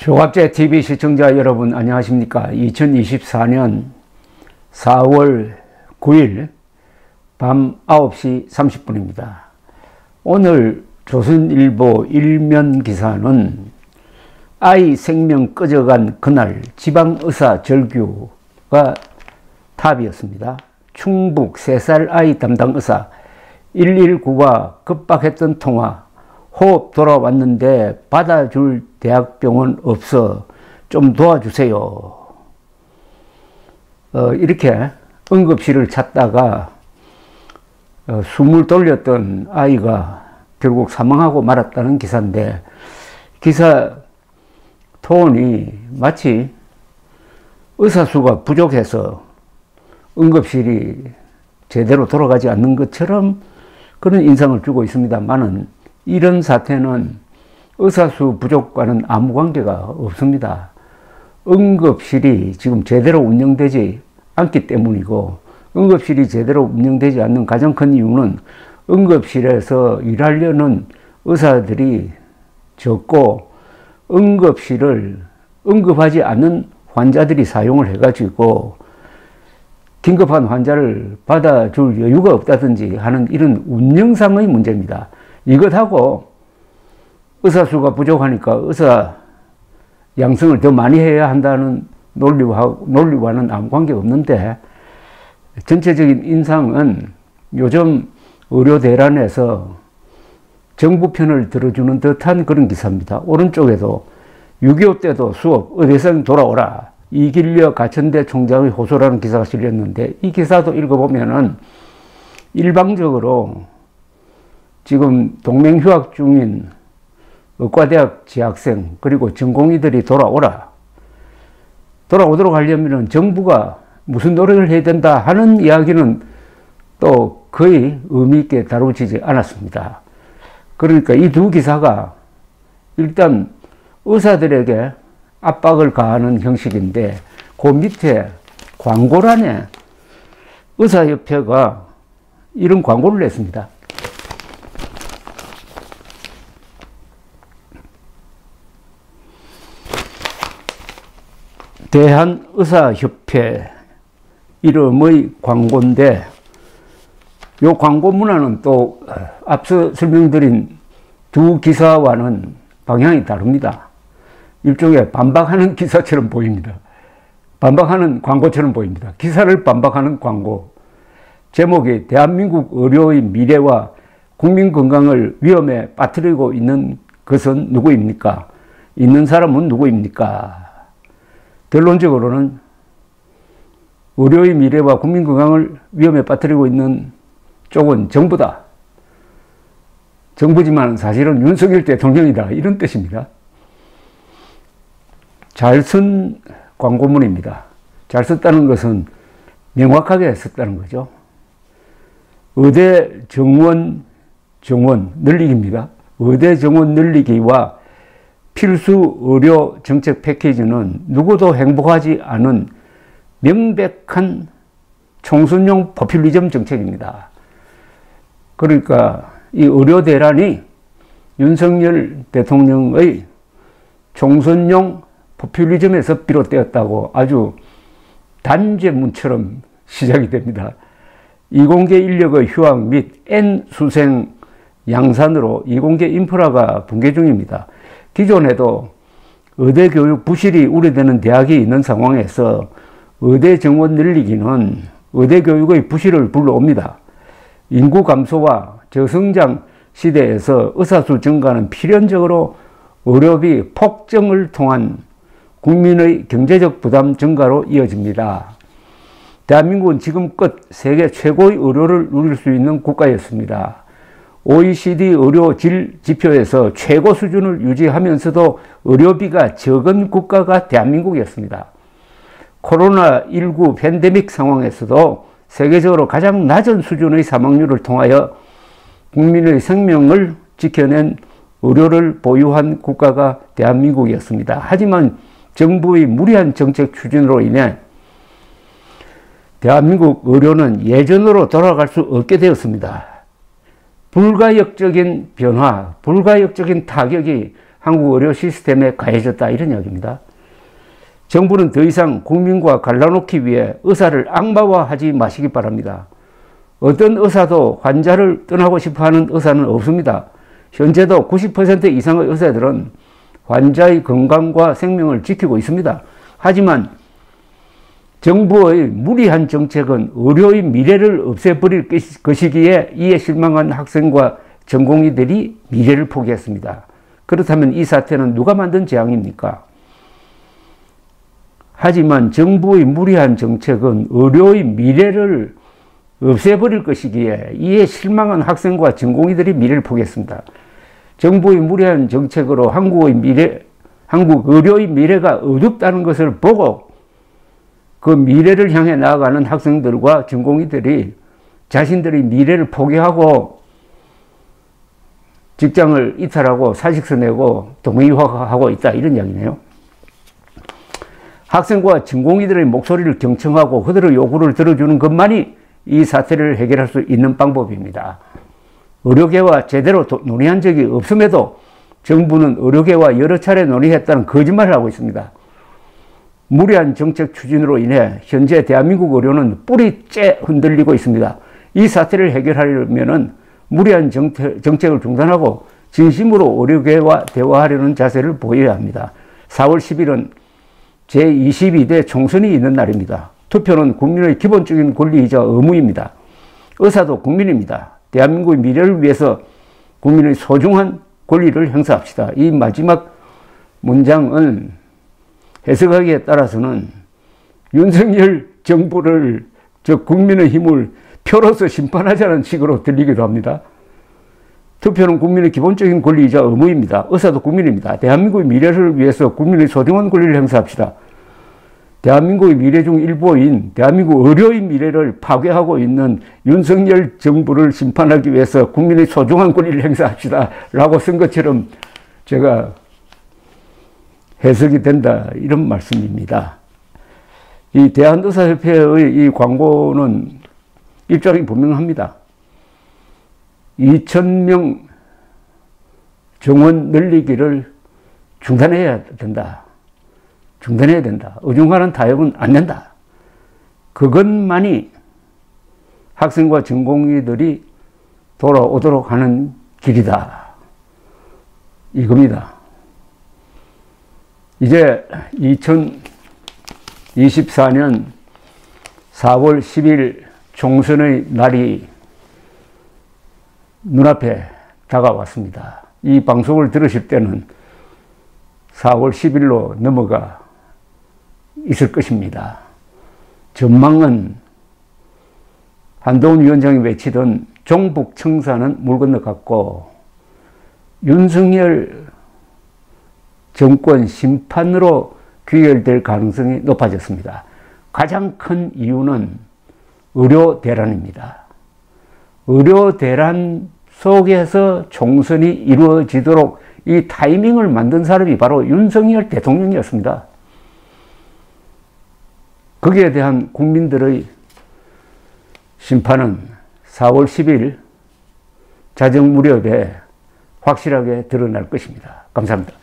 조갑제 TV 시청자 여러분 안녕하십니까? 2024년 4월 9일 밤 9시 30분입니다. 오늘 조선일보 일면 기사는 아이 생명 꺼져간 그날 지방의사 절규가 탑이었습니다. 충북 3살 아이 담당 의사 119가 급박했던 통화, 호흡 돌아왔는데 받아줄 대학병원 없어 좀 도와주세요. 이렇게 응급실을 찾다가 숨을 돌렸던 아이가 결국 사망하고 말았다는 기사인데, 기사 톤이 마치 의사 수가 부족해서 응급실이 제대로 돌아가지 않는 것처럼 그런 인상을 주고 있습니다만은, 이런 사태는 의사수 부족과는 아무 관계가 없습니다. 응급실이 지금 제대로 운영되지 않기 때문이고, 응급실이 제대로 운영되지 않는 가장 큰 이유는 응급실에서 일하려는 의사들이 적고, 응급실을 응급하지 않는 환자들이 사용을 해가지고 긴급한 환자를 받아줄 여유가 없다든지 하는 이런 운영상의 문제입니다. 이것하고 의사 수가 부족하니까 의사 양성을 더 많이 해야 한다는 논리와는 아무 관계가 없는데, 전체적인 인상은 요즘 의료 대란에서 정부 편을 들어주는 듯한 그런 기사입니다. 오른쪽에도 6.25 때도 수업 의대생 돌아오라, 이길려 가천대 총장의 호소라는 기사가 실렸는데, 이 기사도 읽어보면은 일방적으로 지금 동맹휴학 중인 의과대학 재학생 그리고 전공의들이 돌아오도록 하려면 정부가 무슨 노력을 해야 된다 하는 이야기는 또 거의 의미 있게 다루어지지 않았습니다. 그러니까 이 두 기사가 일단 의사들에게 압박을 가하는 형식인데, 그 밑에 광고란에 의사협회가 이런 광고를 냈습니다. 대한의사협회 이름의 광고인데, 이 광고 문화는 또 앞서 설명드린 두 기사와는 방향이 다릅니다. 일종의 반박하는 기사처럼 보입니다. 반박하는 광고처럼 보입니다. 기사를 반박하는 광고. 제목이 대한민국 의료의 미래와 국민 건강을 위험에 빠뜨리고 있는 것은 누구입니까? 있는 사람은 누구입니까? 결론적으로는 의료의 미래와 국민 건강을 위험에 빠뜨리고 있는 쪽은 정부다. 정부지만 사실은 윤석열 대통령이다. 이런 뜻입니다. 잘 쓴 광고문입니다. 잘 썼다는 것은 명확하게 썼다는 거죠. 의대 정원 늘리기입니다. 의대 정원 늘리기와 필수 의료 정책 패키지는 누구도 행복하지 않은 명백한 총선용 포퓰리즘 정책입니다. 그러니까 이 의료 대란이 윤석열 대통령의 총선용 포퓰리즘에서 비롯되었다고 아주 단죄문처럼 시작이 됩니다. 이공계 인력의 휴학 및 N수생 양산으로 이공계 인프라가 붕괴 중입니다. 기존에도 의대 교육 부실이 우려되는 대학이 있는 상황에서 의대 정원 늘리기는 의대 교육의 부실을 불러옵니다. 인구 감소와 저성장 시대에서 의사수 증가는 필연적으로 의료비 폭증을 통한 국민의 경제적 부담 증가로 이어집니다. 대한민국은 지금껏 세계 최고의 의료를 누릴 수 있는 국가였습니다. OECD 의료 질 지표에서 최고 수준을 유지하면서도 의료비가 적은 국가가 대한민국이었습니다. 코로나19 팬데믹 상황에서도 세계적으로 가장 낮은 수준의 사망률을 통하여 국민의 생명을 지켜낸 의료를 보유한 국가가 대한민국이었습니다. 하지만 정부의 무리한 정책 추진으로 인해 대한민국 의료는 예전으로 돌아갈 수 없게 되었습니다. 불가역적인 변화, 불가역적인 타격이 한국 의료 시스템에 가해졌다 이런 이야기입니다. 정부는 더 이상 국민과 갈라놓기 위해 의사를 악마화하지 마시기 바랍니다. 어떤 의사도 환자를 떠나고 싶어하는 의사는 없습니다. 현재도 90% 이상의 의사들은 환자의 건강과 생명을 지키고 있습니다. 하지만 정부의 무리한 정책은 의료의 미래를 없애버릴 것이기에 이에 실망한 학생과 전공의들이 미래를 포기했습니다. 그렇다면 이 사태는 누가 만든 재앙입니까? 하지만 정부의 무리한 정책은 의료의 미래를 없애버릴 것이기에 이에 실망한 학생과 전공의들이 미래를 포기했습니다. 정부의 무리한 정책으로 한국 의료의 미래가 어둡다는 것을 보고 그 미래를 향해 나아가는 학생들과 전공의들이 자신들의 미래를 포기하고 직장을 이탈하고 사직서 내고 동의화하고 있다 이런 이야기네요. 학생과 전공의들의 목소리를 경청하고 그들의 요구를 들어주는 것만이 이 사태를 해결할 수 있는 방법입니다. 의료계와 제대로 논의한 적이 없음에도 정부는 의료계와 여러 차례 논의했다는 거짓말을 하고 있습니다. 무리한 정책 추진으로 인해 현재 대한민국 의료는 뿌리째 흔들리고 있습니다. 이 사태를 해결하려면 무리한 정책을 중단하고 진심으로 의료계와 대화하려는 자세를 보여야 합니다. 4월 10일은 제22대 총선이 있는 날입니다. 투표는 국민의 기본적인 권리이자 의무입니다. 의사도 국민입니다. 대한민국의 미래를 위해서 국민의 소중한 권리를 행사합시다. 이 마지막 문장은 해석하기에 따라서는 윤석열 정부를 국민의힘을 표로서 심판하자는 식으로 들리기도 합니다. 투표는 국민의 기본적인 권리이자 의무입니다. 의사도 국민입니다. 대한민국의 미래를 위해서 국민의 소중한 권리를 행사합시다. 대한민국의 미래 중 일부인 대한민국 의료의 미래를 파괴하고 있는 윤석열 정부를 심판하기 위해서 국민의 소중한 권리를 행사합시다 라고 쓴 것처럼 제가 해석이 된다 이런 말씀입니다. 이 대한의사협회의 이 광고는 입장이 분명합니다. 2,000명 정원 늘리기를 중단해야 된다. 중단해야 된다. 어중간한 타협은 안 된다. 그것만이 학생과 전공의들이 돌아오도록 하는 길이다. 이겁니다. 이제 2024년 4월 10일 총선의 날이 눈앞에 다가왔습니다. 이 방송을 들으실 때는 4월 10일로 넘어가 있을 것입니다. 전망은 한동훈 위원장이 외치던 종북 청사는 물 건너갔고 윤석열 정권 심판으로 귀결될 가능성이 높아졌습니다. 가장 큰 이유는 의료 대란입니다. 의료 대란 속에서 총선이 이루어지도록 이 타이밍을 만든 사람이 바로 윤석열 대통령이었습니다. 거기에 대한 국민들의 심판은 4월 10일 자정 무렵에 확실하게 드러날 것입니다. 감사합니다.